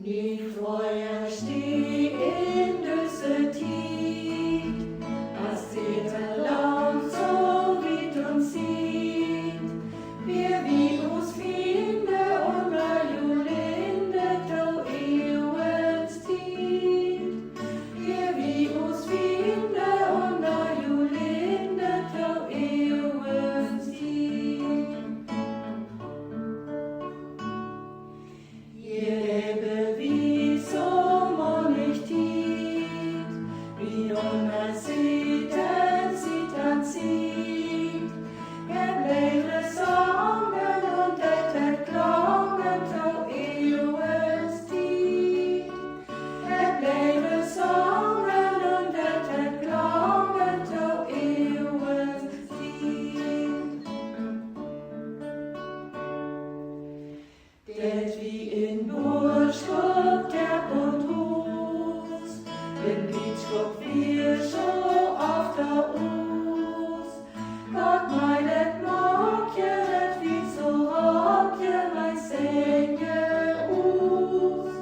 Ni Feuer steh in döse Tid, as seter Land so weit und sieht, wir wie uns finde und Julinde tau ewens Tid, wir wie uns finde und Julinde tau ewens Tid. Det vi in Burschkop der und Hus, in Bitschkop wir schon auf der Us. Gott meinet mag je det wie so hab je mein Sänge us.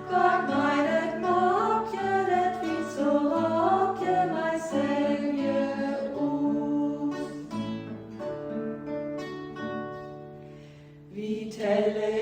Gott meinet mag je det wie so hab je mein Sänge us. Wie telle